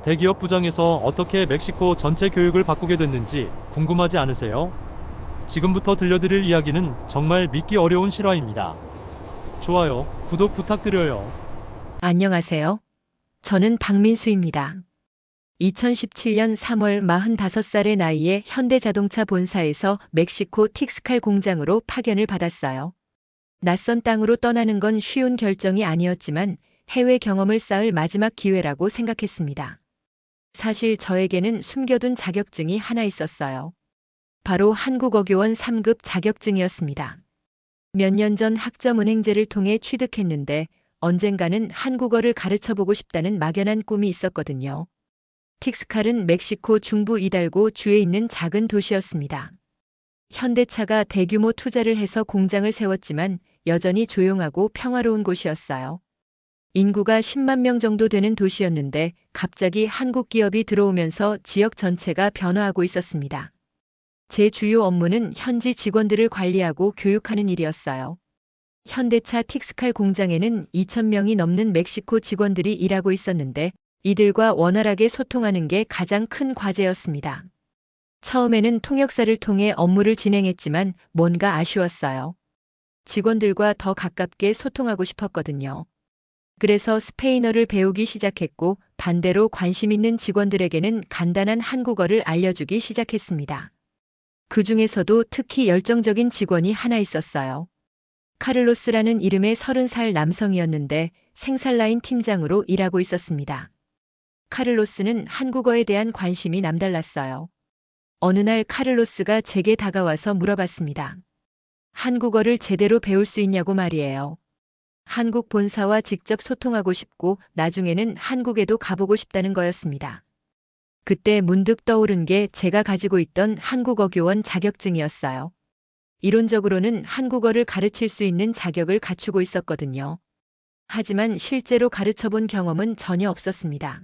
대기업 부장에서 어떻게 멕시코 전체 교육을 바꾸게 됐는지 궁금하지 않으세요? 지금부터 들려드릴 이야기는 정말 믿기 어려운 실화입니다. 좋아요, 구독 부탁드려요. 안녕하세요. 저는 박민수입니다. 2017년 3월 45살의 나이에 현대자동차 본사에서 멕시코 틱스칼 공장으로 파견을 받았어요. 낯선 땅으로 떠나는 건 쉬운 결정이 아니었지만 해외 경험을 쌓을 마지막 기회라고 생각했습니다. 사실 저에게는 숨겨둔 자격증이 하나 있었어요. 바로 한국어교원 3급 자격증이었습니다. 몇 년 전 학점은행제를 통해 취득했는데 언젠가는 한국어를 가르쳐보고 싶다는 막연한 꿈이 있었거든요. 틱스칼은 멕시코 중부 이달고 주에 있는 작은 도시였습니다. 현대차가 대규모 투자를 해서 공장을 세웠지만 여전히 조용하고 평화로운 곳이었어요. 인구가 10만 명 정도 되는 도시였는데 갑자기 한국 기업이 들어오면서 지역 전체가 변화하고 있었습니다. 제 주요 업무는 현지 직원들을 관리하고 교육하는 일이었어요. 현대차 틱스칼 공장에는 2,000명이 넘는 멕시코 직원들이 일하고 있었는데 이들과 원활하게 소통하는 게 가장 큰 과제였습니다. 처음에는 통역사를 통해 업무를 진행했지만 뭔가 아쉬웠어요. 직원들과 더 가깝게 소통하고 싶었거든요. 그래서 스페인어를 배우기 시작했고 반대로 관심 있는 직원들에게는 간단한 한국어를 알려주기 시작했습니다. 그 중에서도 특히 열정적인 직원이 하나 있었어요. 카를로스라는 이름의 30살 남성이었는데 생산라인 팀장으로 일하고 있었습니다. 카를로스는 한국어에 대한 관심이 남달랐어요. 어느 날 카를로스가 제게 다가와서 물어봤습니다. 한국어를 제대로 배울 수 있냐고 말이에요. 한국 본사와 직접 소통하고 싶고 나중에는 한국에도 가보고 싶다는 거였습니다. 그때 문득 떠오른 게 제가 가지고 있던 한국어 교원 자격증이었어요. 이론적으로는 한국어를 가르칠 수 있는 자격을 갖추고 있었거든요. 하지만 실제로 가르쳐 본 경험은 전혀 없었습니다.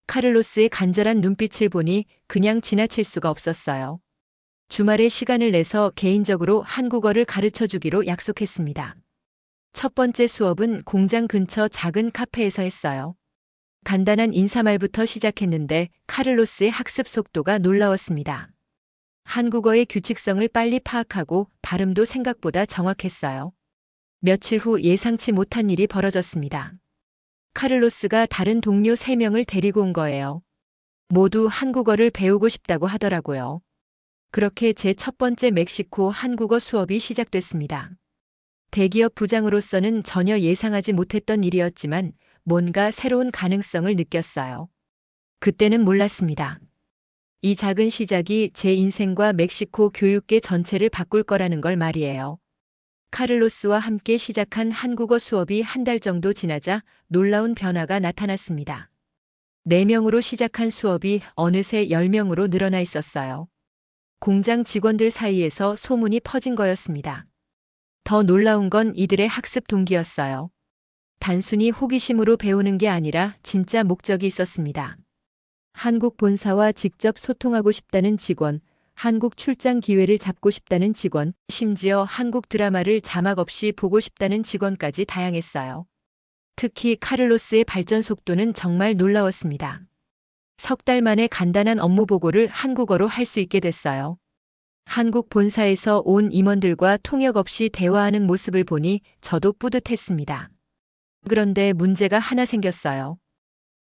카를로스의 간절한 눈빛을 보니 그냥 지나칠 수가 없었어요. 주말에 시간을 내서 개인적으로 한국어를 가르쳐 주기로 약속했습니다. 첫 번째 수업은 공장 근처 작은 카페에서 했어요. 간단한 인사말부터 시작했는데 카를로스의 학습 속도가 놀라웠습니다. 한국어의 규칙성을 빨리 파악하고 발음도 생각보다 정확했어요. 며칠 후 예상치 못한 일이 벌어졌습니다. 카를로스가 다른 동료 3명을 데리고 온 거예요. 모두 한국어를 배우고 싶다고 하더라고요. 그렇게 제 첫 번째 멕시코 한국어 수업이 시작됐습니다. 대기업 부장으로서는 전혀 예상하지 못했던 일이었지만 뭔가 새로운 가능성을 느꼈어요. 그때는 몰랐습니다. 이 작은 시작이 제 인생과 멕시코 교육계 전체를 바꿀 거라는 걸 말이에요. 카를로스와 함께 시작한 한국어 수업이 한 달 정도 지나자 놀라운 변화가 나타났습니다. 4명으로 시작한 수업이 어느새 10명으로 늘어나 있었어요. 공장 직원들 사이에서 소문이 퍼진 거였습니다. 더 놀라운 건 이들의 학습 동기였어요. 단순히 호기심으로 배우는 게 아니라 진짜 목적이 있었습니다. 한국 본사와 직접 소통하고 싶다는 직원, 한국 출장 기회를 잡고 싶다는 직원, 심지어 한국 드라마를 자막 없이 보고 싶다는 직원까지 다양했어요. 특히 카를로스의 발전 속도는 정말 놀라웠습니다. 석 달 만에 간단한 업무 보고를 한국어로 할 수 있게 됐어요. 한국 본사에서 온 임원들과 통역 없이 대화하는 모습을 보니 저도 뿌듯했습니다. 그런데 문제가 하나 생겼어요.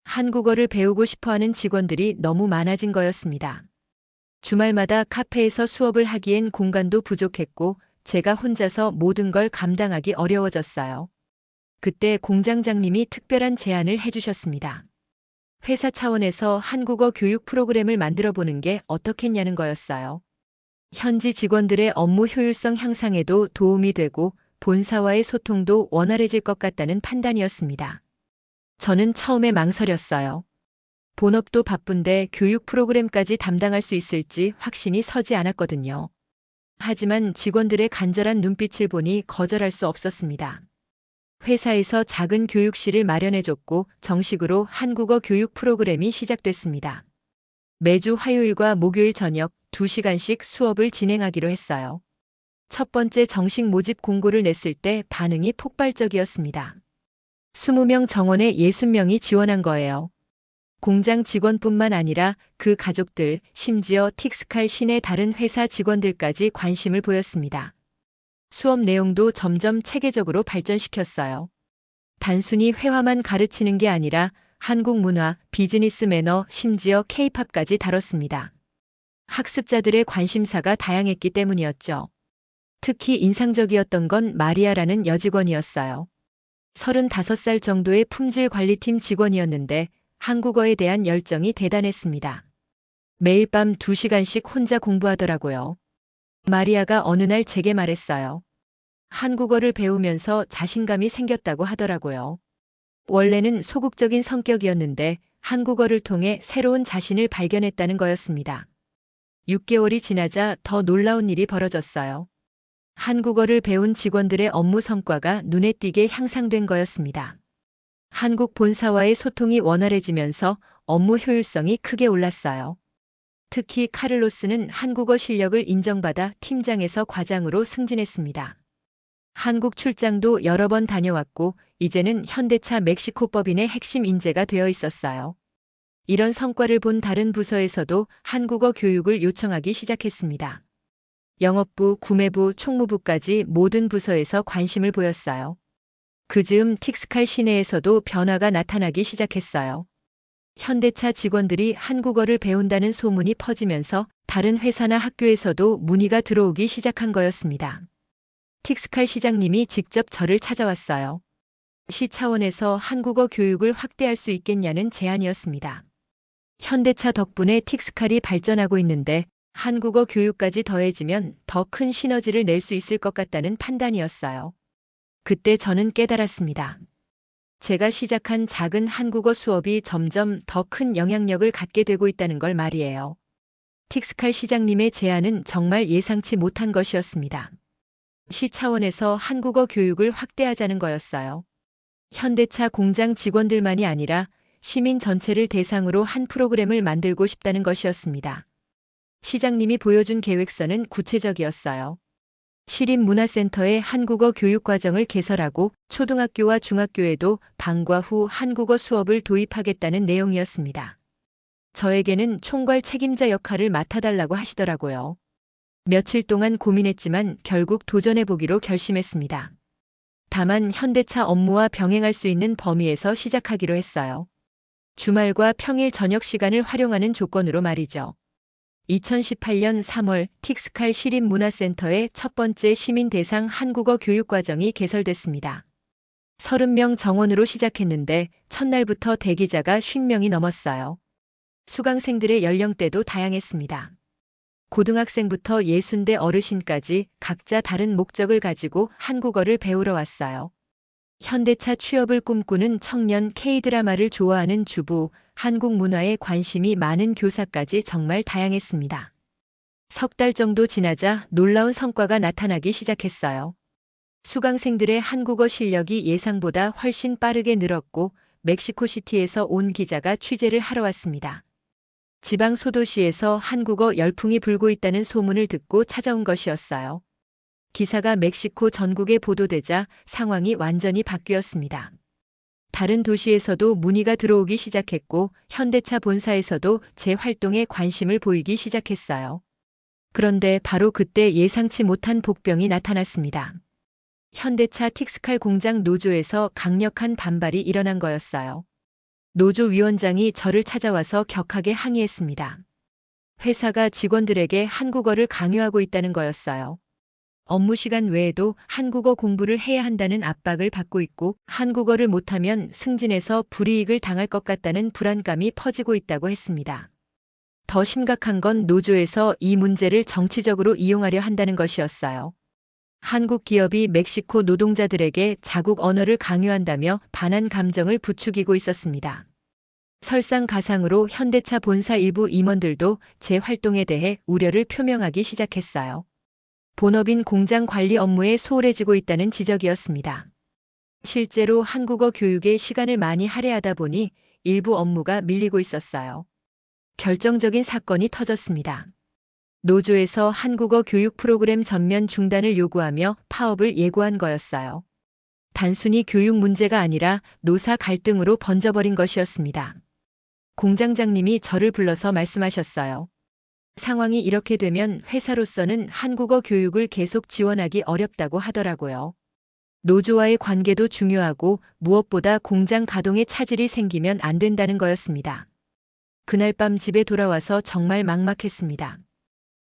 한국어를 배우고 싶어하는 직원들이 너무 많아진 거였습니다. 주말마다 카페에서 수업을 하기엔 공간도 부족했고 제가 혼자서 모든 걸 감당하기 어려워졌어요. 그때 공장장님이 특별한 제안을 해주셨습니다. 회사 차원에서 한국어 교육 프로그램을 만들어 보는 게 어떻겠냐는 거였어요. 현지 직원들의 업무 효율성 향상에도 도움이 되고 본사와의 소통도 원활해질 것 같다는 판단이었습니다. 저는 처음에 망설였어요. 본업도 바쁜데 교육 프로그램까지 담당할 수 있을지 확신이 서지 않았거든요. 하지만 직원들의 간절한 눈빛을 보니 거절할 수 없었습니다. 회사에서 작은 교육실을 마련해줬고 정식으로 한국어 교육 프로그램이 시작됐습니다. 매주 화요일과 목요일 저녁 2시간씩 수업을 진행하기로 했어요. 첫 번째 정식 모집 공고를 냈을 때 반응이 폭발적이었습니다. 20명 정원에 60명이 지원한 거예요. 공장 직원뿐만 아니라 그 가족들, 심지어 틱스칼 시내 다른 회사 직원들까지 관심을 보였습니다. 수업 내용도 점점 체계적으로 발전시켰어요. 단순히 회화만 가르치는 게 아니라 한국 문화, 비즈니스 매너, 심지어 K-팝까지 다뤘습니다. 학습자들의 관심사가 다양했기 때문이었죠. 특히 인상적이었던 건 마리아라는 여직원이었어요. 35살 정도의 품질 관리팀 직원이었는데 한국어에 대한 열정이 대단했습니다. 매일 밤 2시간씩 혼자 공부하더라고요. 마리아가 어느 날 제게 말했어요. 한국어를 배우면서 자신감이 생겼다고 하더라고요. 원래는 소극적인 성격이었는데 한국어를 통해 새로운 자신을 발견했다는 거였습니다. 6개월이 지나자 더 놀라운 일이 벌어졌어요. 한국어를 배운 직원들의 업무 성과가 눈에 띄게 향상된 거였습니다. 한국 본사와의 소통이 원활해지면서 업무 효율성이 크게 올랐어요. 특히 카를로스는 한국어 실력을 인정받아 팀장에서 과장으로 승진했습니다. 한국 출장도 여러 번 다녀왔고 이제는 현대차 멕시코 법인의 핵심 인재가 되어 있었어요. 이런 성과를 본 다른 부서에서도 한국어 교육을 요청하기 시작했습니다. 영업부, 구매부, 총무부까지 모든 부서에서 관심을 보였어요. 그 즈음 틱스칼 시내에서도 변화가 나타나기 시작했어요. 현대차 직원들이 한국어를 배운다는 소문이 퍼지면서 다른 회사나 학교에서도 문의가 들어오기 시작한 거였습니다. 틱스칼 시장님이 직접 저를 찾아왔어요. 시 차원에서 한국어 교육을 확대할 수 있겠냐는 제안이었습니다. 현대차 덕분에 틱스칼이 발전하고 있는데 한국어 교육까지 더해지면 더 큰 시너지를 낼 수 있을 것 같다는 판단이었어요. 그때 저는 깨달았습니다. 제가 시작한 작은 한국어 수업이 점점 더 큰 영향력을 갖게 되고 있다는 걸 말이에요. 틱스칼 시장님의 제안은 정말 예상치 못한 것이었습니다. 시 차원에서 한국어 교육을 확대하자는 거였어요. 현대차 공장 직원들만이 아니라 시민 전체를 대상으로 한 프로그램을 만들고 싶다는 것이었습니다. 시장님이 보여준 계획서는 구체적이었어요. 시립문화센터에 한국어 교육과정을 개설하고 초등학교와 중학교에도 방과 후 한국어 수업을 도입하겠다는 내용이었습니다. 저에게는 총괄 책임자 역할을 맡아달라고 하시더라고요. 며칠 동안 고민했지만 결국 도전해보기로 결심했습니다. 다만 현대차 업무와 병행할 수 있는 범위에서 시작하기로 했어요. 주말과 평일 저녁 시간을 활용하는 조건으로 말이죠. 2018년 3월 틱스칼 시립문화센터의 첫 번째 시민 대상 한국어 교육과정이 개설됐습니다. 30명 정원으로 시작했는데 첫날부터 대기자가 50명이 넘었어요. 수강생들의 연령대도 다양했습니다. 고등학생부터 60대 어르신까지 각자 다른 목적을 가지고 한국어를 배우러 왔어요. 현대차 취업을 꿈꾸는 청년, K-드라마를 좋아하는 주부, 한국 문화에 관심이 많은 교사까지 정말 다양했습니다. 석 달 정도 지나자 놀라운 성과가 나타나기 시작했어요. 수강생들의 한국어 실력이 예상보다 훨씬 빠르게 늘었고 멕시코시티에서 온 기자가 취재를 하러 왔습니다. 지방 소도시에서 한국어 열풍이 불고 있다는 소문을 듣고 찾아온 것이었어요. 기사가 멕시코 전국에 보도되자 상황이 완전히 바뀌었습니다. 다른 도시에서도 문의가 들어오기 시작했고 현대차 본사에서도 제 활동에 관심을 보이기 시작했어요. 그런데 바로 그때 예상치 못한 복병이 나타났습니다. 현대차 틱스칼 공장 노조에서 강력한 반발이 일어난 거였어요. 노조 위원장이 저를 찾아와서 격하게 항의했습니다. 회사가 직원들에게 한국어를 강요하고 있다는 거였어요. 업무 시간 외에도 한국어 공부를 해야 한다는 압박을 받고 있고 한국어를 못하면 승진해서 불이익을 당할 것 같다는 불안감이 퍼지고 있다고 했습니다. 더 심각한 건 노조에서 이 문제를 정치적으로 이용하려 한다는 것이었어요. 한국 기업이 멕시코 노동자들에게 자국 언어를 강요한다며 반한 감정을 부추기고 있었습니다. 설상가상으로 현대차 본사 일부 임원들도 제 활동에 대해 우려를 표명하기 시작했어요. 본업인 공장 관리 업무에 소홀해지고 있다는 지적이었습니다. 실제로 한국어 교육에 시간을 많이 할애하다 보니 일부 업무가 밀리고 있었어요. 결정적인 사건이 터졌습니다. 노조에서 한국어 교육 프로그램 전면 중단을 요구하며 파업을 예고한 거였어요. 단순히 교육 문제가 아니라 노사 갈등으로 번져버린 것이었습니다. 공장장님이 저를 불러서 말씀하셨어요. 상황이 이렇게 되면 회사로서는 한국어 교육을 계속 지원하기 어렵다고 하더라고요. 노조와의 관계도 중요하고 무엇보다 공장 가동에 차질이 생기면 안 된다는 거였습니다. 그날 밤 집에 돌아와서 정말 막막했습니다.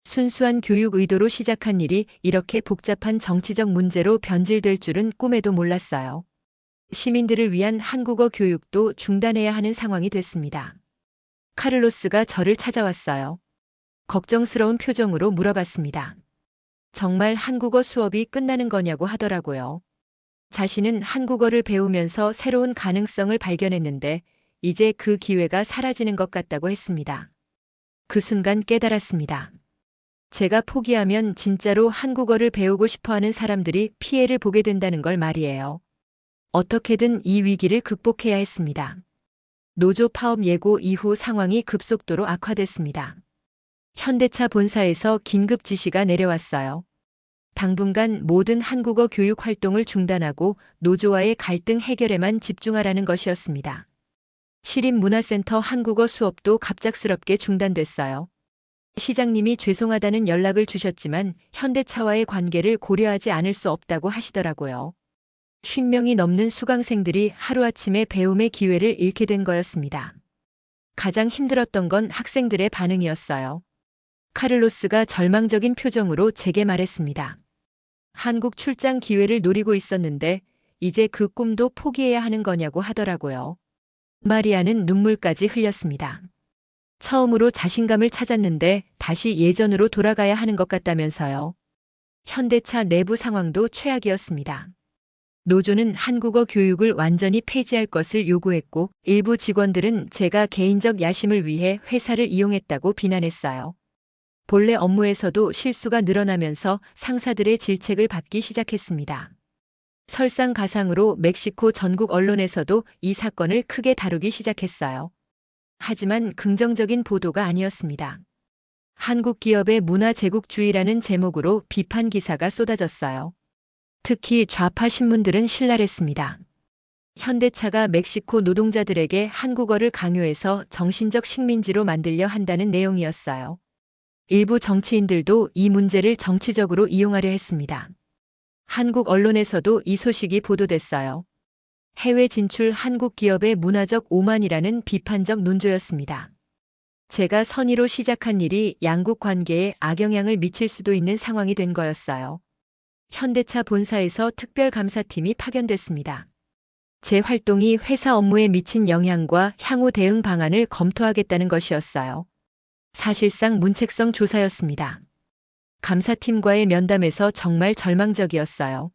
순수한 교육 의도로 시작한 일이 이렇게 복잡한 정치적 문제로 변질될 줄은 꿈에도 몰랐어요. 시민들을 위한 한국어 교육도 중단해야 하는 상황이 됐습니다. 카를로스가 저를 찾아왔어요. 걱정스러운 표정으로 물어봤습니다. 정말 한국어 수업이 끝나는 거냐고 하더라고요. 자신은 한국어를 배우면서 새로운 가능성을 발견했는데 이제 그 기회가 사라지는 것 같다고 했습니다. 그 순간 깨달았습니다. 제가 포기하면 진짜로 한국어를 배우고 싶어 하는 사람들이 피해를 보게 된다는 걸 말이에요. 어떻게든 이 위기를 극복해야 했습니다. 노조 파업 예고 이후 상황이 급속도로 악화됐습니다. 현대차 본사에서 긴급 지시가 내려왔어요. 당분간 모든 한국어 교육 활동을 중단하고 노조와의 갈등 해결에만 집중하라는 것이었습니다. 시립문화센터 한국어 수업도 갑작스럽게 중단됐어요. 시장님이 죄송하다는 연락을 주셨지만 현대차와의 관계를 고려하지 않을 수 없다고 하시더라고요. 50명이 넘는 수강생들이 하루아침에 배움의 기회를 잃게 된 거였습니다. 가장 힘들었던 건 학생들의 반응이었어요. 카를로스가 절망적인 표정으로 제게 말했습니다. 한국 출장 기회를 노리고 있었는데 이제 그 꿈도 포기해야 하는 거냐고 하더라고요. 마리아는 눈물까지 흘렸습니다. 처음으로 자신감을 찾았는데 다시 예전으로 돌아가야 하는 것 같다면서요. 현대차 내부 상황도 최악이었습니다. 노조는 한국어 교육을 완전히 폐지할 것을 요구했고 일부 직원들은 제가 개인적 야심을 위해 회사를 이용했다고 비난했어요. 본래 업무에서도 실수가 늘어나면서 상사들의 질책을 받기 시작했습니다. 설상가상으로 멕시코 전국 언론에서도 이 사건을 크게 다루기 시작했어요. 하지만 긍정적인 보도가 아니었습니다. 한국 기업의 문화 제국주의라는 제목으로 비판 기사가 쏟아졌어요. 특히 좌파 신문들은 신랄했습니다. 현대차가 멕시코 노동자들에게 한국어를 강요해서 정신적 식민지로 만들려 한다는 내용이었어요. 일부 정치인들도 이 문제를 정치적으로 이용하려 했습니다. 한국 언론에서도 이 소식이 보도됐어요. 해외 진출 한국 기업의 문화적 오만이라는 비판적 논조였습니다. 제가 선의로 시작한 일이 양국 관계에 악영향을 미칠 수도 있는 상황이 된 거였어요. 현대차 본사에서 특별감사팀이 파견됐습니다. 제 활동이 회사 업무에 미친 영향과 향후 대응 방안을 검토하겠다는 것이었어요. 사실상 문책성 조사였습니다. 감사팀과의 면담에서 정말 절망적이었어요.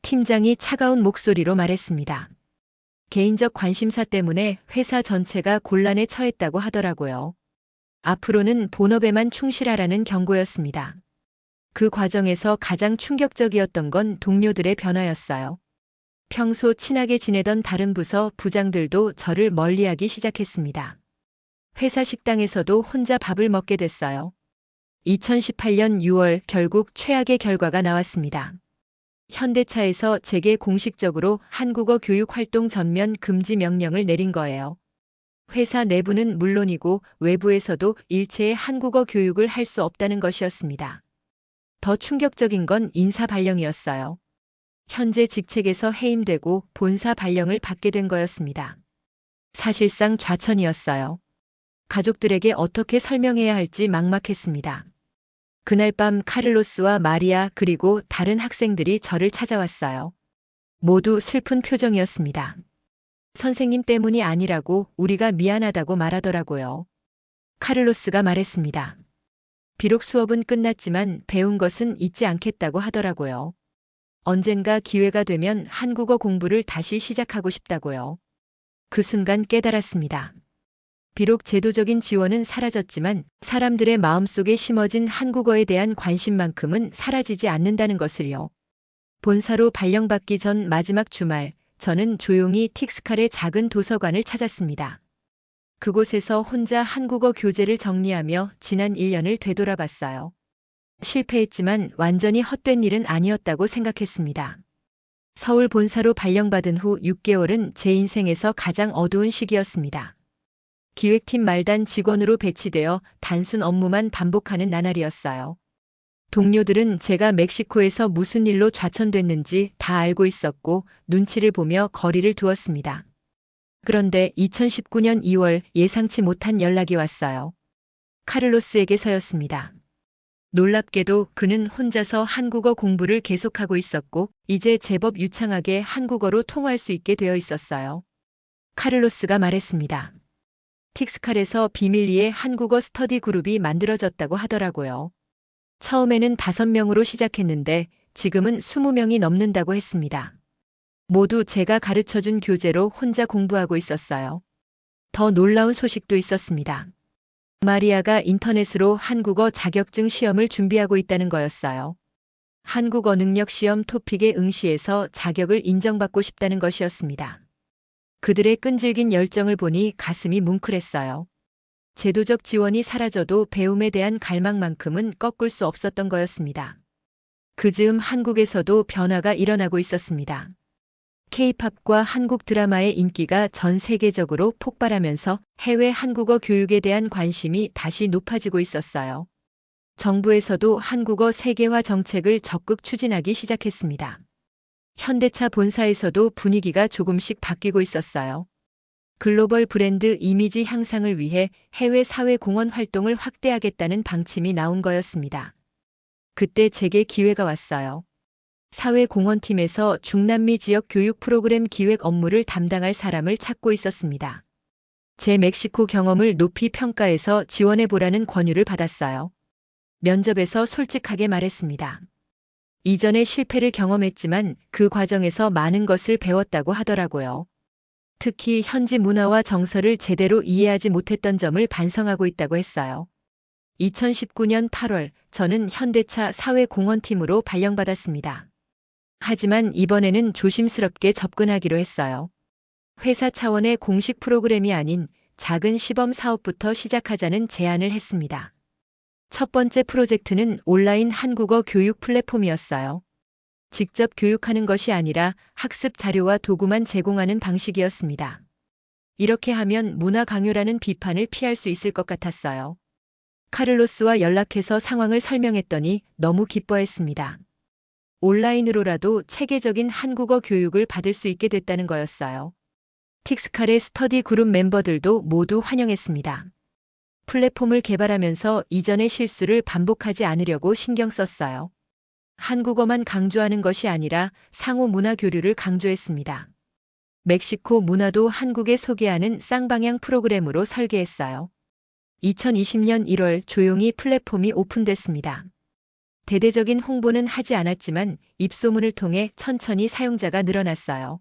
팀장이 차가운 목소리로 말했습니다. 개인적 관심사 때문에 회사 전체가 곤란에 처했다고 하더라고요. 앞으로는 본업에만 충실하라는 경고였습니다. 그 과정에서 가장 충격적이었던 건 동료들의 변화였어요. 평소 친하게 지내던 다른 부서 부장들도 저를 멀리하기 시작했습니다. 회사 식당에서도 혼자 밥을 먹게 됐어요. 2018년 6월 결국 최악의 결과가 나왔습니다. 현대차에서 제게 공식적으로 한국어 교육 활동 전면 금지 명령을 내린 거예요. 회사 내부는 물론이고 외부에서도 일체의 한국어 교육을 할 수 없다는 것이었습니다. 더 충격적인 건 인사 발령이었어요. 현재 직책에서 해임되고 본사 발령을 받게 된 거였습니다. 사실상 좌천이었어요. 가족들에게 어떻게 설명해야 할지 막막했습니다. 그날 밤 카를로스와 마리아 그리고 다른 학생들이 저를 찾아왔어요. 모두 슬픈 표정이었습니다. 선생님 때문이 아니라고 우리가 미안하다고 말하더라고요. 카를로스가 말했습니다. 비록 수업은 끝났지만 배운 것은 잊지 않겠다고 하더라고요. 언젠가 기회가 되면 한국어 공부를 다시 시작하고 싶다고요. 그 순간 깨달았습니다. 비록 제도적인 지원은 사라졌지만 사람들의 마음속에 심어진 한국어에 대한 관심만큼은 사라지지 않는다는 것을요. 본사로 발령받기 전 마지막 주말, 저는 조용히 틱스칼의 작은 도서관을 찾았습니다. 그곳에서 혼자 한국어 교재를 정리하며 지난 1년을 되돌아봤어요. 실패했지만 완전히 헛된 일은 아니었다고 생각했습니다. 서울 본사로 발령받은 후 6개월은 제 인생에서 가장 어두운 시기였습니다. 기획팀 말단 직원으로 배치되어 단순 업무만 반복하는 나날이었어요. 동료들은 제가 멕시코에서 무슨 일로 좌천됐는지 다 알고 있었고 눈치를 보며 거리를 두었습니다. 그런데 2019년 2월 예상치 못한 연락이 왔어요. 카를로스에게서였습니다. 놀랍게도 그는 혼자서 한국어 공부를 계속하고 있었고 이제 제법 유창하게 한국어로 통화할 수 있게 되어 있었어요. 카를로스가 말했습니다. 틱스칼에서 비밀리에 한국어 스터디 그룹이 만들어졌다고 하더라고요. 처음에는 5명으로 시작했는데 지금은 20명이 넘는다고 했습니다. 모두 제가 가르쳐준 교재로 혼자 공부하고 있었어요. 더 놀라운 소식도 있었습니다. 마리아가 인터넷으로 한국어 자격증 시험을 준비하고 있다는 거였어요. 한국어 능력 시험 토픽에 응시해서 자격을 인정받고 싶다는 것이었습니다. 그들의 끈질긴 열정을 보니 가슴이 뭉클했어요. 제도적 지원이 사라져도 배움에 대한 갈망만큼은 꺾을 수 없었던 거였습니다. 그 즈음 한국에서도 변화가 일어나고 있었습니다. K-팝과 한국 드라마의 인기가 전 세계적으로 폭발하면서 해외 한국어 교육에 대한 관심이 다시 높아지고 있었어요. 정부에서도 한국어 세계화 정책을 적극 추진하기 시작했습니다. 현대차 본사에서도 분위기가 조금씩 바뀌고 있었어요. 글로벌 브랜드 이미지 향상을 위해 해외 사회 공헌 활동을 확대하겠다는 방침이 나온 거였습니다. 그때 제게 기회가 왔어요. 사회공헌팀에서 중남미 지역 교육 프로그램 기획 업무를 담당할 사람을 찾고 있었습니다. 제 멕시코 경험을 높이 평가해서 지원해보라는 권유를 받았어요. 면접에서 솔직하게 말했습니다. 이전에 실패를 경험했지만 그 과정에서 많은 것을 배웠다고 하더라고요. 특히 현지 문화와 정서를 제대로 이해하지 못했던 점을 반성하고 있다고 했어요. 2019년 8월 저는 현대차 사회공헌팀으로 발령받았습니다. 하지만 이번에는 조심스럽게 접근하기로 했어요. 회사 차원의 공식 프로그램이 아닌 작은 시범 사업부터 시작하자는 제안을 했습니다. 첫 번째 프로젝트는 온라인 한국어 교육 플랫폼이었어요. 직접 교육하는 것이 아니라 학습 자료와 도구만 제공하는 방식이었습니다. 이렇게 하면 문화 강요라는 비판을 피할 수 있을 것 같았어요. 카를로스와 연락해서 상황을 설명했더니 너무 기뻐했습니다. 온라인으로라도 체계적인 한국어 교육을 받을 수 있게 됐다는 거였어요. 틱스칼의 스터디 그룹 멤버들도 모두 환영했습니다. 플랫폼을 개발하면서 이전의 실수를 반복하지 않으려고 신경 썼어요. 한국어만 강조하는 것이 아니라 상호 문화 교류를 강조했습니다. 멕시코 문화도 한국에 소개하는 쌍방향 프로그램으로 설계했어요. 2020년 1월 조용히 플랫폼이 오픈됐습니다. 대대적인 홍보는 하지 않았지만 입소문을 통해 천천히 사용자가 늘어났어요.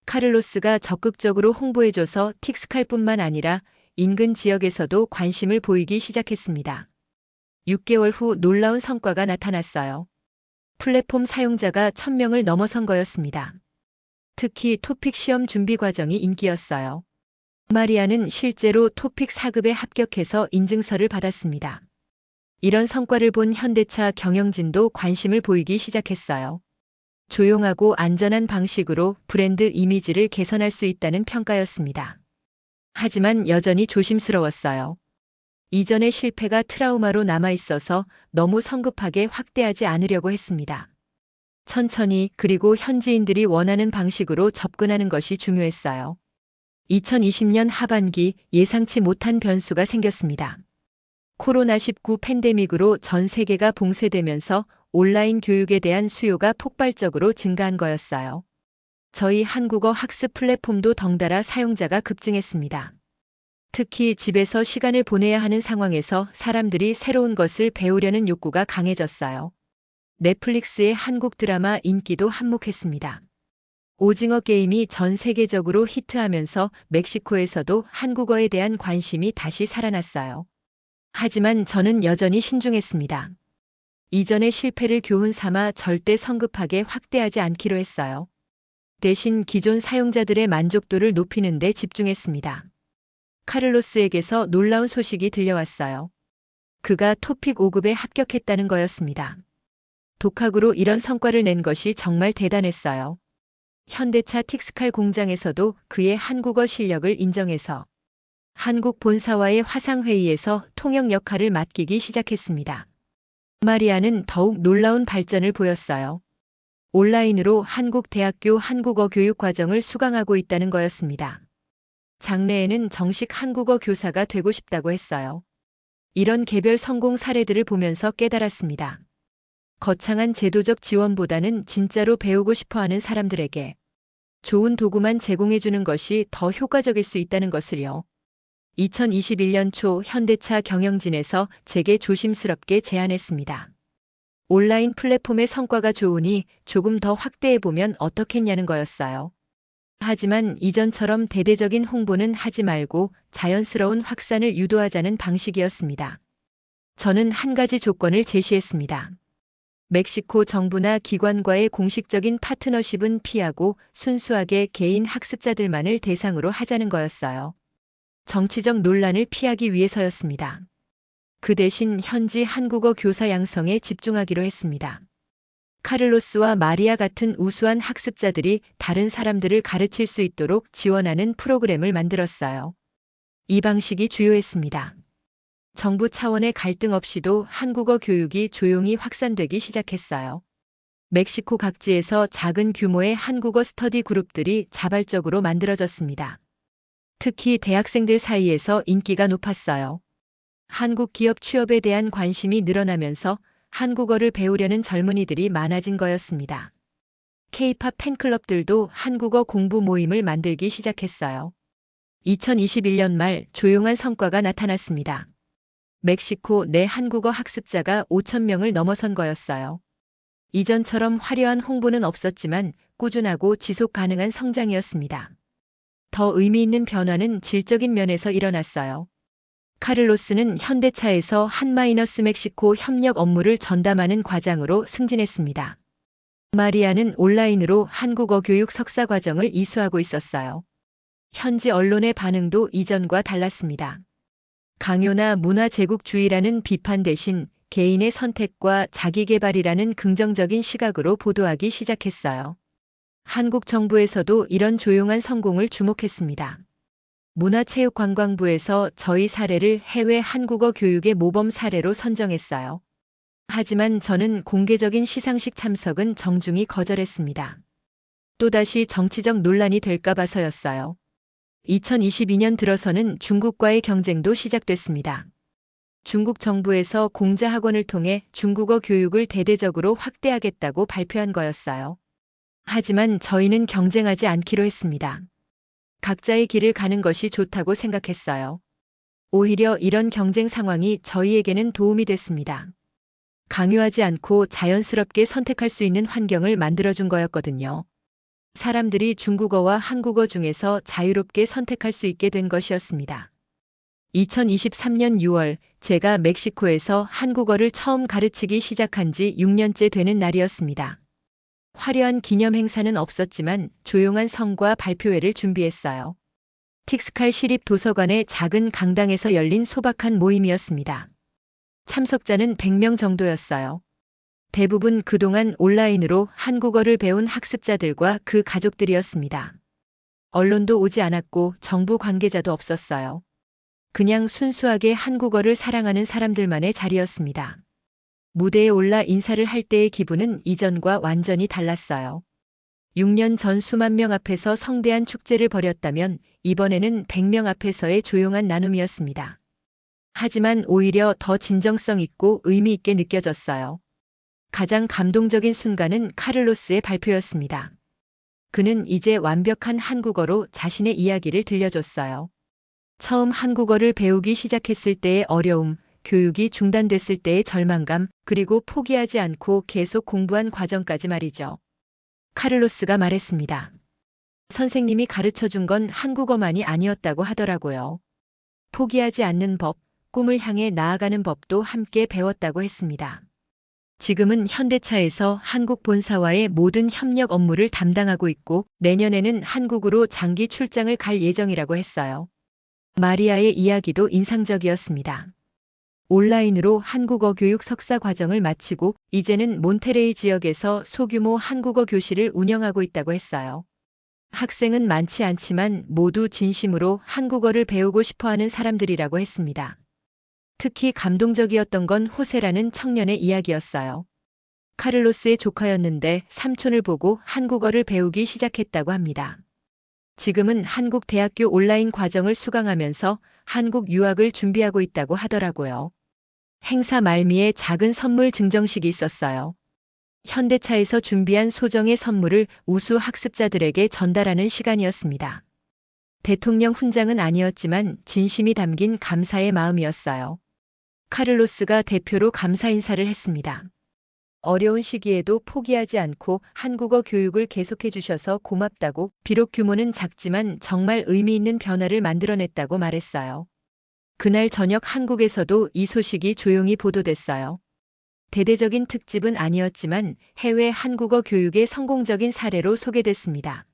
카를로스가 적극적으로 홍보해줘서 틱스칼뿐만 아니라 인근 지역에서도 관심을 보이기 시작했습니다. 6개월 후 놀라운 성과가 나타났어요. 플랫폼 사용자가 1000명을 넘어선 거였습니다. 특히 토픽 시험 준비 과정이 인기였어요. 마리아는 실제로 토픽 4급에 합격해서 인증서를 받았습니다. 이런 성과를 본 현대차 경영진도 관심을 보이기 시작했어요. 조용하고 안전한 방식으로 브랜드 이미지를 개선할 수 있다는 평가였습니다. 하지만 여전히 조심스러웠어요. 이전의 실패가 트라우마로 남아있어서 너무 성급하게 확대하지 않으려고 했습니다. 천천히 그리고 현지인들이 원하는 방식으로 접근하는 것이 중요했어요. 2020년 하반기 예상치 못한 변수가 생겼습니다. 코로나19 팬데믹으로 전 세계가 봉쇄되면서 온라인 교육에 대한 수요가 폭발적으로 증가한 거였어요. 저희 한국어 학습 플랫폼도 덩달아 사용자가 급증했습니다. 특히 집에서 시간을 보내야 하는 상황에서 사람들이 새로운 것을 배우려는 욕구가 강해졌어요. 넷플릭스의 한국 드라마 인기도 한몫했습니다. 오징어 게임이 전 세계적으로 히트하면서 멕시코에서도 한국어에 대한 관심이 다시 살아났어요. 하지만 저는 여전히 신중했습니다. 이전의 실패를 교훈 삼아 절대 성급하게 확대하지 않기로 했어요. 대신 기존 사용자들의 만족도를 높이는 데 집중했습니다. 카를로스에게서 놀라운 소식이 들려왔어요. 그가 토픽 5급에 합격했다는 거였습니다. 독학으로 이런 성과를 낸 것이 정말 대단했어요. 현대차 틱스칼 공장에서도 그의 한국어 실력을 인정해서 한국 본사와의 화상회의에서 통역 역할을 맡기기 시작했습니다. 마리아는 더욱 놀라운 발전을 보였어요. 온라인으로 한국 대학교 한국어 교육 과정을 수강하고 있다는 거였습니다. 장래에는 정식 한국어 교사가 되고 싶다고 했어요. 이런 개별 성공 사례들을 보면서 깨달았습니다. 거창한 제도적 지원보다는 진짜로 배우고 싶어 하는 사람들에게 좋은 도구만 제공해주는 것이 더 효과적일 수 있다는 것을요. 2021년 초 현대차 경영진에서 제게 조심스럽게 제안했습니다. 온라인 플랫폼의 성과가 좋으니 조금 더 확대해보면 어떻겠냐는 거였어요. 하지만 이전처럼 대대적인 홍보는 하지 말고 자연스러운 확산을 유도하자는 방식이었습니다. 저는 한 가지 조건을 제시했습니다. 멕시코 정부나 기관과의 공식적인 파트너십은 피하고 순수하게 개인 학습자들만을 대상으로 하자는 거였어요. 정치적 논란을 피하기 위해서였습니다. 그 대신 현지 한국어 교사 양성에 집중하기로 했습니다. 카를로스와 마리아 같은 우수한 학습자들이 다른 사람들을 가르칠 수 있도록 지원하는 프로그램을 만들었어요. 이 방식이 주요했습니다. 정부 차원의 갈등 없이도 한국어 교육이 조용히 확산되기 시작했어요. 멕시코 각지에서 작은 규모의 한국어 스터디 그룹들이 자발적으로 만들어졌습니다. 특히 대학생들 사이에서 인기가 높았어요. 한국 기업 취업에 대한 관심이 늘어나면서 한국어를 배우려는 젊은이들이 많아진 거였습니다. K-팝 팬클럽들도 한국어 공부 모임을 만들기 시작했어요. 2021년 말 조용한 성과가 나타났습니다. 멕시코 내 한국어 학습자가 5,000명을 넘어선 거였어요. 이전처럼 화려한 홍보는 없었지만 꾸준하고 지속 가능한 성장이었습니다. 더 의미 있는 변화는 질적인 면에서 일어났어요. 카를로스는 현대차에서 한-멕시코 협력 업무를 전담하는 과장으로 승진했습니다. 마리아는 온라인으로 한국어 교육 석사 과정을 이수하고 있었어요. 현지 언론의 반응도 이전과 달랐습니다. 강요나 문화 제국주의라는 비판 대신 개인의 선택과 자기개발이라는 긍정적인 시각으로 보도하기 시작했어요. 한국 정부에서도 이런 조용한 성공을 주목했습니다. 문화체육관광부에서 저희 사례를 해외 한국어 교육의 모범 사례로 선정했어요. 하지만 저는 공개적인 시상식 참석은 정중히 거절했습니다. 또다시 정치적 논란이 될까 봐서였어요. 2022년 들어서는 중국과의 경쟁도 시작됐습니다. 중국 정부에서 공자학원을 통해 중국어 교육을 대대적으로 확대하겠다고 발표한 거였어요. 하지만 저희는 경쟁하지 않기로 했습니다. 각자의 길을 가는 것이 좋다고 생각했어요. 오히려 이런 경쟁 상황이 저희에게는 도움이 됐습니다. 강요하지 않고 자연스럽게 선택할 수 있는 환경을 만들어준 거였거든요. 사람들이 중국어와 한국어 중에서 자유롭게 선택할 수 있게 된 것이었습니다. 2023년 6월 제가 멕시코에서 한국어를 처음 가르치기 시작한 지 6년째 되는 날이었습니다. 화려한 기념 행사는 없었지만 조용한 성과 발표회를 준비했어요. 틱스칼 시립 도서관의 작은 강당에서 열린 소박한 모임이었습니다. 참석자는 100명 정도였어요. 대부분 그동안 온라인으로 한국어를 배운 학습자들과 그 가족들이었습니다. 언론도 오지 않았고 정부 관계자도 없었어요. 그냥 순수하게 한국어를 사랑하는 사람들만의 자리였습니다. 무대에 올라 인사를 할 때의 기분은 이전과 완전히 달랐어요. 6년 전 수만 명 앞에서 성대한 축제를 벌였다면 이번에는 100명 앞에서의 조용한 나눔이었습니다. 하지만 오히려 더 진정성 있고 의미 있게 느껴졌어요. 가장 감동적인 순간은 카를로스의 발표였습니다. 그는 이제 완벽한 한국어로 자신의 이야기를 들려줬어요. 처음 한국어를 배우기 시작했을 때의 어려움, 교육이 중단됐을 때의 절망감, 그리고 포기하지 않고 계속 공부한 과정까지 말이죠. 카를로스가 말했습니다. 선생님이 가르쳐준 건 한국어만이 아니었다고 하더라고요. 포기하지 않는 법, 꿈을 향해 나아가는 법도 함께 배웠다고 했습니다. 지금은 현대차에서 한국 본사와의 모든 협력 업무를 담당하고 있고 내년에는 한국으로 장기 출장을 갈 예정이라고 했어요. 마리아의 이야기도 인상적이었습니다. 온라인으로 한국어 교육 석사 과정을 마치고 이제는 몬테레이 지역에서 소규모 한국어 교실을 운영하고 있다고 했어요. 학생은 많지 않지만 모두 진심으로 한국어를 배우고 싶어 하는 사람들이라고 했습니다. 특히 감동적이었던 건 호세라는 청년의 이야기였어요. 카를로스의 조카였는데 삼촌을 보고 한국어를 배우기 시작했다고 합니다. 지금은 한국 대학교 온라인 과정을 수강하면서 한국 유학을 준비하고 있다고 하더라고요. 행사 말미에 작은 선물 증정식이 있었어요. 현대차에서 준비한 소정의 선물을 우수 학습자들에게 전달하는 시간이었습니다. 대통령 훈장은 아니었지만 진심이 담긴 감사의 마음이었어요. 카를로스가 대표로 감사 인사를 했습니다. 어려운 시기에도 포기하지 않고 한국어 교육을 계속해 주셔서 고맙다고, 비록 규모는 작지만 정말 의미 있는 변화를 만들어냈다고 말했어요. 그날 저녁 한국에서도 이 소식이 조용히 보도됐어요. 대대적인 특집은 아니었지만 해외 한국어 교육의 성공적인 사례로 소개됐습니다.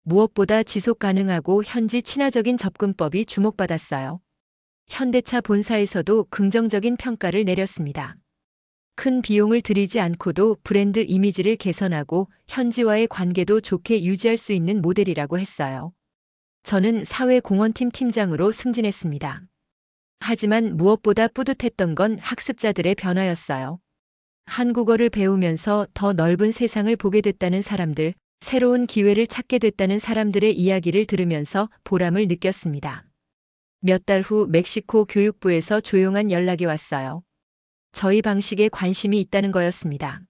무엇보다 지속 가능하고 현지 친화적인 접근법이 주목받았어요. 현대차 본사에서도 긍정적인 평가를 내렸습니다. 큰 비용을 들이지 않고도 브랜드 이미지를 개선하고 현지와의 관계도 좋게 유지할 수 있는 모델이라고 했어요. 저는 사회공헌팀 팀장으로 승진했습니다. 하지만 무엇보다 뿌듯했던 건 학습자들의 변화였어요. 한국어를 배우면서 더 넓은 세상을 보게 됐다는 사람들, 새로운 기회를 찾게 됐다는 사람들의 이야기를 들으면서 보람을 느꼈습니다. 몇 달 후 멕시코 교육부에서 조용한 연락이 왔어요. 저희 방식에 관심이 있다는 거였습니다.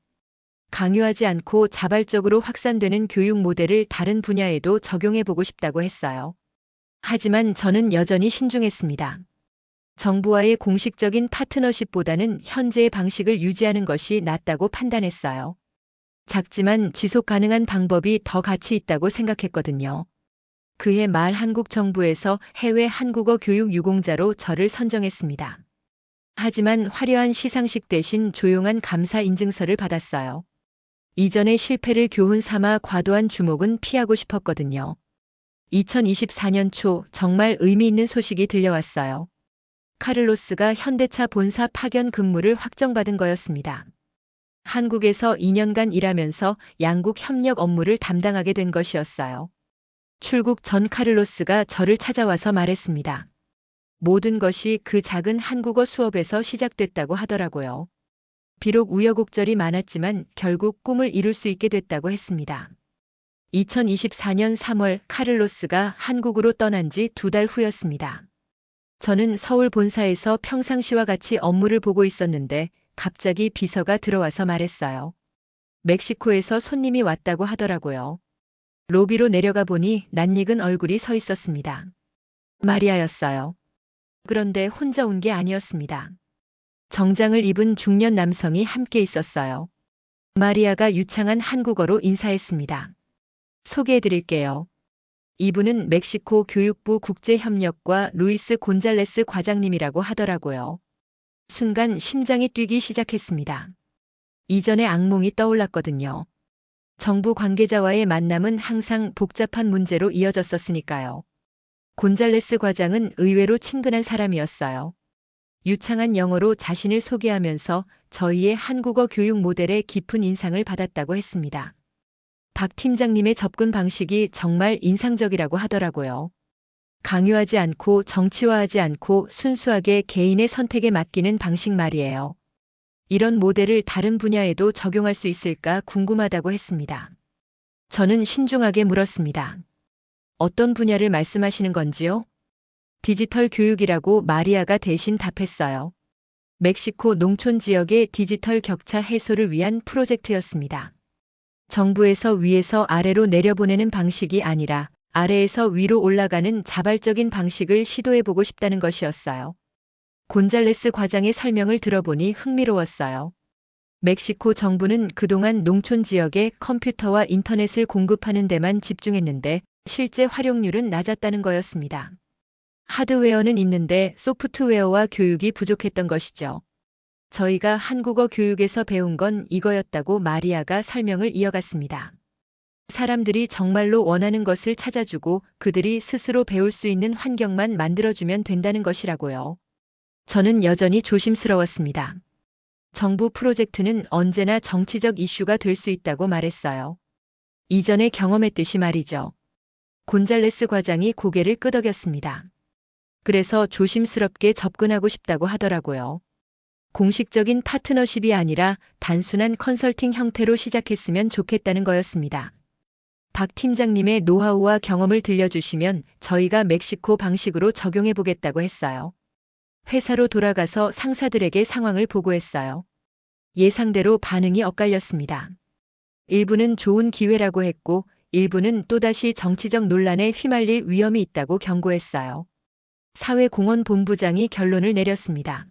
강요하지 않고 자발적으로 확산되는 교육 모델을 다른 분야에도 적용해보고 싶다고 했어요. 하지만 저는 여전히 신중했습니다. 정부와의 공식적인 파트너십보다는 현재의 방식을 유지하는 것이 낫다고 판단했어요. 작지만 지속 가능한 방법이 더 가치 있다고 생각했거든요. 그해 말 한국 정부에서 해외 한국어 교육 유공자로 저를 선정했습니다. 하지만 화려한 시상식 대신 조용한 감사 인증서를 받았어요. 이전의 실패를 교훈 삼아 과도한 주목은 피하고 싶었거든요. 2024년 초 정말 의미 있는 소식이 들려왔어요. 카를로스가 현대차 본사 파견 근무를 확정받은 거였습니다. 한국에서 2년간 일하면서 양국 협력 업무를 담당하게 된 것이었어요. 출국 전 카를로스가 저를 찾아와서 말했습니다. 모든 것이 그 작은 한국어 수업에서 시작됐다고 하더라고요. 비록 우여곡절이 많았지만 결국 꿈을 이룰 수 있게 됐다고 했습니다. 2024년 3월 카를로스가 한국으로 떠난 지 2달 후였습니다. 저는 서울 본사에서 평상시와 같이 업무를 보고 있었는데 갑자기 비서가 들어와서 말했어요. 멕시코에서 손님이 왔다고 하더라고요. 로비로 내려가 보니 낯익은 얼굴이 서 있었습니다. 마리아였어요. 그런데 혼자 온 게 아니었습니다. 정장을 입은 중년 남성이 함께 있었어요. 마리아가 유창한 한국어로 인사했습니다. 소개해드릴게요. 이분은 멕시코 교육부 국제협력과 루이스 곤잘레스 과장님이라고 하더라고요. 순간 심장이 뛰기 시작했습니다. 이전의 악몽이 떠올랐거든요. 정부 관계자와의 만남은 항상 복잡한 문제로 이어졌었으니까요. 곤잘레스 과장은 의외로 친근한 사람이었어요. 유창한 영어로 자신을 소개하면서 저희의 한국어 교육 모델에 깊은 인상을 받았다고 했습니다. 박 팀장님의 접근 방식이 정말 인상적이라고 하더라고요. 강요하지 않고 정치화하지 않고 순수하게 개인의 선택에 맡기는 방식 말이에요. 이런 모델을 다른 분야에도 적용할 수 있을까 궁금하다고 했습니다. 저는 신중하게 물었습니다. 어떤 분야를 말씀하시는 건지요? 디지털 교육이라고 마리아가 대신 답했어요. 멕시코 농촌 지역의 디지털 격차 해소를 위한 프로젝트였습니다. 정부에서 위에서 아래로 내려보내는 방식이 아니라 아래에서 위로 올라가는 자발적인 방식을 시도해보고 싶다는 것이었어요. 곤잘레스 과장의 설명을 들어보니 흥미로웠어요. 멕시코 정부는 그동안 농촌 지역에 컴퓨터와 인터넷을 공급하는 데만 집중했는데 실제 활용률은 낮았다는 거였습니다. 하드웨어는 있는데 소프트웨어와 교육이 부족했던 것이죠. 저희가 한국어 교육에서 배운 건 이거였다고 마리아가 설명을 이어갔습니다. 사람들이 정말로 원하는 것을 찾아주고 그들이 스스로 배울 수 있는 환경만 만들어주면 된다는 것이라고요. 저는 여전히 조심스러웠습니다. 정부 프로젝트는 언제나 정치적 이슈가 될 수 있다고 말했어요. 이전에 경험했듯이 말이죠. 곤잘레스 과장이 고개를 끄덕였습니다. 그래서 조심스럽게 접근하고 싶다고 하더라고요. 공식적인 파트너십이 아니라 단순한 컨설팅 형태로 시작했으면 좋겠다는 거였습니다. 박 팀장님의 노하우와 경험을 들려주시면 저희가 멕시코 방식으로 적용해 보겠다고 했어요. 회사로 돌아가서 상사들에게 상황을 보고했어요. 예상대로 반응이 엇갈렸습니다. 일부는 좋은 기회라고 했고, 일부는 또다시 정치적 논란에 휘말릴 위험이 있다고 경고했어요. 사회공헌본부장이 결론을 내렸습니다.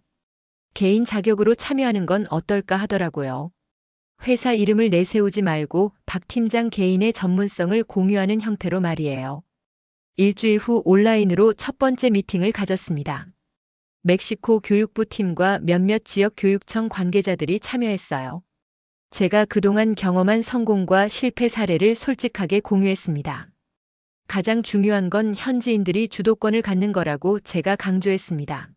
개인 자격으로 참여하는 건 어떨까 하더라고요. 회사 이름을 내세우지 말고 박 팀장 개인의 전문성을 공유하는 형태로 말이에요. 일주일 후 온라인으로 첫 번째 미팅을 가졌습니다. 멕시코 교육부 팀과 몇몇 지역 교육청 관계자들이 참여했어요. 제가 그동안 경험한 성공과 실패 사례를 솔직하게 공유했습니다. 가장 중요한 건 현지인들이 주도권을 갖는 거라고 제가 강조했습니다.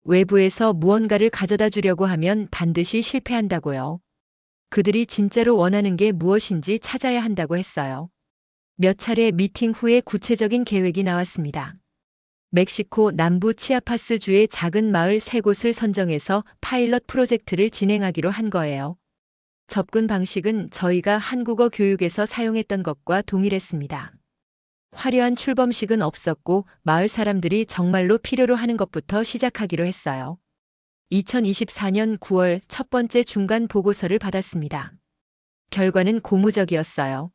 외부에서 무언가를 가져다 주려고 하면 반드시 실패한다고요. 그들이 진짜로 원하는 게 무엇인지 찾아야 한다고 했어요. 몇 차례 미팅 후에 구체적인 계획이 나왔습니다. 멕시코 남부 치아파스 주의 작은 마을 3곳을 선정해서 파일럿 프로젝트를 진행하기로 한 거예요. 접근 방식은 저희가 한국어 교육에서 사용했던 것과 동일했습니다. 화려한 출범식은 없었고 마을 사람들이 정말로 필요로 하는 것부터 시작하기로 했어요. 2024년 9월 첫 번째 중간 보고서를 받았습니다. 결과는 고무적이었어요.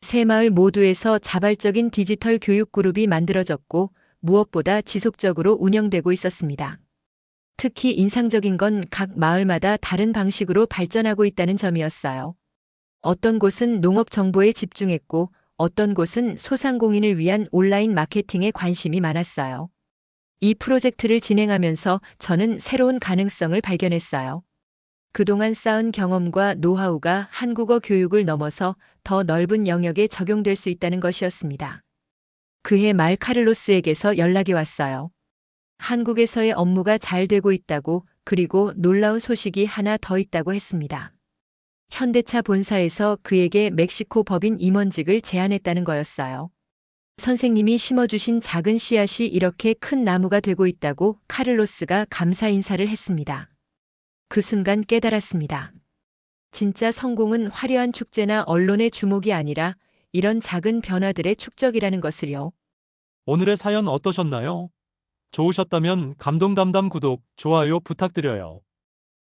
세 마을 모두에서 자발적인 디지털 교육 그룹이 만들어졌고 무엇보다 지속적으로 운영되고 있었습니다. 특히 인상적인 건 각 마을마다 다른 방식으로 발전하고 있다는 점이었어요. 어떤 곳은 농업 정보에 집중했고 어떤 곳은 소상공인을 위한 온라인 마케팅에 관심이 많았어요. 이 프로젝트를 진행하면서 저는 새로운 가능성을 발견했어요. 그동안 쌓은 경험과 노하우가 한국어 교육을 넘어서 더 넓은 영역에 적용될 수 있다는 것이었습니다. 그해 말 카를로스에게서 연락이 왔어요. 한국에서의 업무가 잘 되고 있다고, 그리고 놀라운 소식이 하나 더 있다고 했습니다. 현대차 본사에서 그에게 멕시코 법인 임원직을 제안했다는 거였어요. 선생님이 심어주신 작은 씨앗이 이렇게 큰 나무가 되고 있다고 카를로스가 감사 인사를 했습니다. 그 순간 깨달았습니다. 진짜 성공은 화려한 축제나 언론의 주목이 아니라 이런 작은 변화들의 축적이라는 것을요. 오늘의 사연 어떠셨나요? 좋으셨다면 감동 담담 구독, 좋아요 부탁드려요.